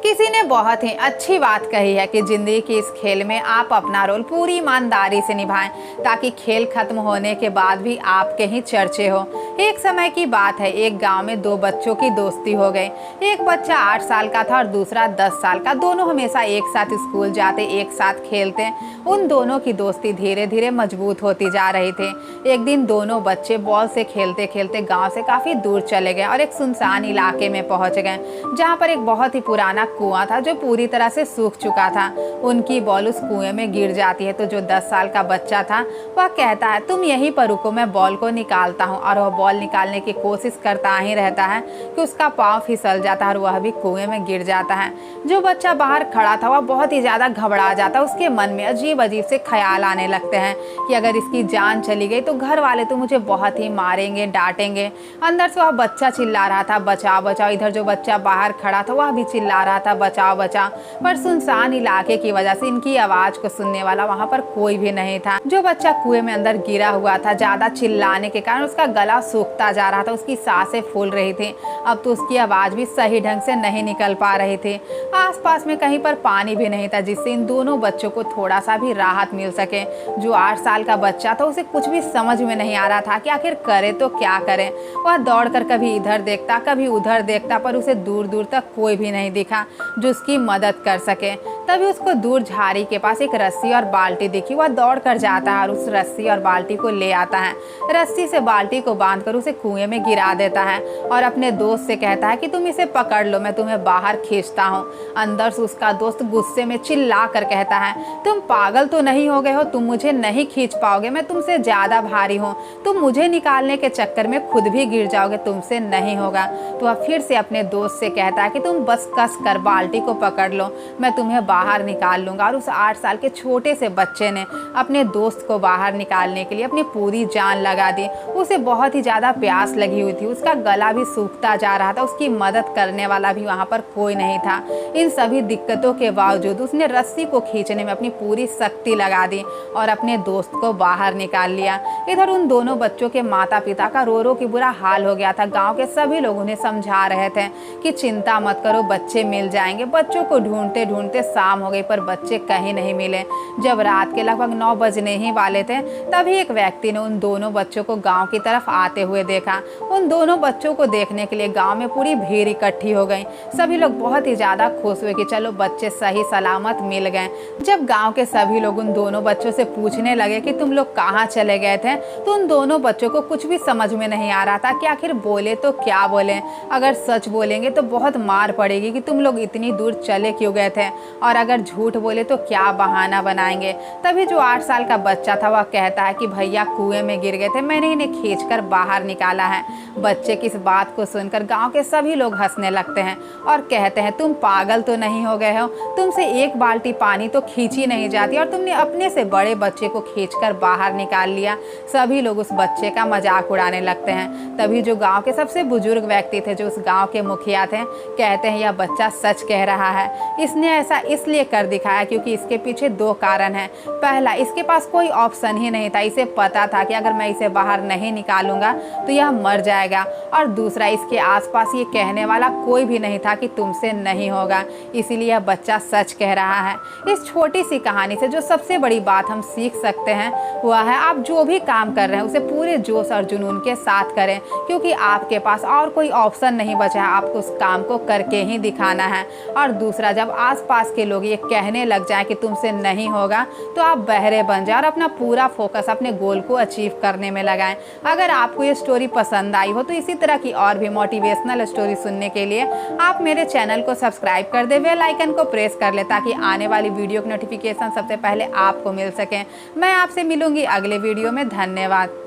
किसी ने बहुत ही अच्छी बात कही है कि जिंदगी के इस खेल में आप अपना रोल पूरी ईमानदारी से निभाएं ताकि खेल खत्म होने के बाद भी आपके ही चर्चे हो। एक समय की बात है, एक गांव में दो बच्चों की दोस्ती हो गई। एक बच्चा 8 साल का था और दूसरा 10 साल का। दोनों हमेशा एक साथ स्कूल जाते, एक साथ खेलते। उन दोनों की दोस्ती धीरे धीरे मजबूत होती जा रही थी। एक दिन दोनों बच्चे बॉल से खेलते खेलते गाँव से काफी दूर चले गए और एक सुनसान इलाके में पहुंच गए, जहाँ पर एक बहुत ही पुराना कुआं था जो पूरी तरह से सूख चुका था। उनकी बॉल उस कुएं में गिर जाती है तो जो 10 साल का बच्चा था वह कहता है, तुम यहीं पर रुको, मैं बॉल को निकालता हूँ। और वह बॉल निकालने की कोशिश करता ही रहता है कि उसका पाँव फिसल जाता है और वह भी कुएं में गिर जाता है। जो बच्चा बाहर खड़ा था वह बहुत ही ज्यादा घबरा जाता है। उसके मन में अजीब अजीब से ख्याल आने लगते हैं कि अगर इसकी जान चली गई तो घर वाले तो मुझे बहुत ही मारेंगे, डांटेंगे। अंदर से वह बच्चा चिल्ला रहा था, बचाओ बचाओ। इधर जो बच्चा बाहर खड़ा था वह भी चिल्ला रहा था, बचाओ बचाओ। पर सुनसान इलाके की वजह से इनकी आवाज को सुनने वाला वहां पर कोई भी नहीं था। जो बच्चा कुएं में अंदर गिरा हुआ था, ज्यादा चिल्लाने के कारण उसका गला सूखता जा रहा था, उसकी सांसें फूल रही थी। अब तो उसकी आवाज भी सही ढंग से नहीं निकल पा रही थी। आसपास में कहीं पर पानी भी नहीं था जिससे इन दोनों बच्चों को थोड़ा सा भी राहत मिल सके। जो 8 साल का बच्चा था उसे कुछ भी समझ में नहीं आ रहा था कि आखिर करे तो क्या करे। वह दौड़कर कभी इधर देखता, कभी उधर देखता, पर उसे दूर दूर तक कोई भी नहीं दिखा जो उसकी मदद कर सके। तभी उसको दूर झाड़ी के पास एक रस्सी और बाल्टी दिखी। वह दौड़ कर जाता है और उस रस्सी और बाल्टी को ले आता है। रस्सी से बाल्टी को बांधकर उसे कुएं में गिरा देता है और अपने दोस्त से कहता है कि तुम इसे पकड़ लो, मैं तुम्हें बाहर खींचता हूँ। अंदर से उसका दोस्त गुस्से में चिल्ला कर कहता है, तुम पागल तो नहीं हो गए हो, तुम मुझे नहीं खींच पाओगे, मैं तुमसे ज्यादा भारी हूँ। तुम मुझे निकालने के चक्कर में खुद भी गिर जाओगे, तुमसे नहीं होगा। तो वह फिर से अपने दोस्त से कहता है कि तुम बस कस कर बाल्टी को पकड़ लो, मैं तुम्हें बाहर निकाल लूंगा। और उस 8 साल के छोटे से बच्चे ने अपने दोस्त को बाहर निकालने के लिए अपनी पूरी जान लगा दी। उसे बहुत ही ज्यादा प्यास लगी हुई थी, उसका गला भी सूखता जा रहा था, उसकी मदद करने वाला भी वहां पर कोई नहीं था। इन सभी दिक्कतों के बावजूद उसने रस्सी को खींचने में अपनी पूरी शक्ति लगा दी और अपने दोस्त को बाहर निकाल लिया। इधर उन दोनों बच्चों के माता पिता का रो रो के बुरा हाल हो गया था। गाँव के सभी लोग उन्हें समझा रहे थे कि चिंता मत करो, बच्चे मिल जाएंगे। बच्चों को ढूंढते ढूंढते शाम हो गई पर बच्चे कहीं नहीं मिले। जब रात के लगभग 9 बजने ही वाले थे तभी एक व्यक्ति ने उन दोनों बच्चों को गांव की तरफ आते हुए देखा। उन दोनों बच्चों को देखने के लिए गांव में पूरी भीड़ इकट्ठी हो गई। सभी लोग बहुत ही ज्यादा खुश हुए कि चलो बच्चे सही सलामत मिल गए। जब गाँव के सभी लोग उन दोनों बच्चों से पूछने लगे कि तुम लोग कहाँ चले गए थे, तो उन दोनों बच्चों को कुछ भी समझ में नहीं आ रहा था कि आखिर बोले तो क्या बोले। अगर सच बोलेंगे तो बहुत मार पड़ेगी कि तुम लोग इतनी दूर चले क्यों गए थे, और अगर झूठ बोले तो क्या बहाना बनाएंगे। तभी जो 8 साल का बच्चा था वह कहता है कि भैया कुएं में गिर गए थे, मैंने इन्हें खींचकर बाहर निकाला है। बच्चे की इस बात को सुनकर गांव के सभी लोग हंसने लगते हैं और कहते हैं, तुम पागल तो नहीं हो गए हो, तुमसे एक बाल्टी पानी तो खींची नहीं जाती और तुमने अपने से बड़े बच्चे को खींचकर बाहर निकाल लिया। सभी लोग उस बच्चे का मजाक उड़ाने लगते हैं। तभी जो गांव के सबसे बुजुर्ग व्यक्ति थे, जो उस गांव के मुखिया थे, कहते हैं यह बच्चा सच कह रहा है। इसने ऐसा इसलिए कर दिखाया क्योंकि इसके पीछे 2 कारण हैं। पहला, इसके पास कोई ऑप्शन ही नहीं था, इसे पता था कि अगर मैं इसे बाहर नहीं निकालूंगा तो यह मर जाएगा। और दूसरा, इसके आसपास ये कहने वाला कोई भी नहीं था कि तुमसे नहीं होगा, इसीलिए यह बच्चा सच कह रहा है। इस छोटी सी कहानी से जो सबसे बड़ी बात हम सीख सकते हैं वह है, आप जो भी काम कर रहे हैं उसे पूरे जोश और जुनून के साथ करें, क्योंकि आपके पास और कोई ऑप्शन नहीं बचा है, आपको उस काम को करके ही दिखाना है। और दूसरा, जब आसपास के लोग ये कहने लग जाए कि तुमसे नहीं होगा तो आप बहरे बन जाए और अपना पूरा फोकस अपने गोल को अचीव करने में लगाएं। अगर आपको ये स्टोरी पसंद आई हो तो इसी तरह की और भी मोटिवेशनल स्टोरी सुनने के लिए आप मेरे चैनल को सब्सक्राइब कर दे, बेल आइकन को प्रेस कर ले ताकि आने वाली वीडियो की नोटिफिकेशन सबसे पहले आपको मिल सके। मैं आपसे मिलूंगी अगले वीडियो में। धन्यवाद।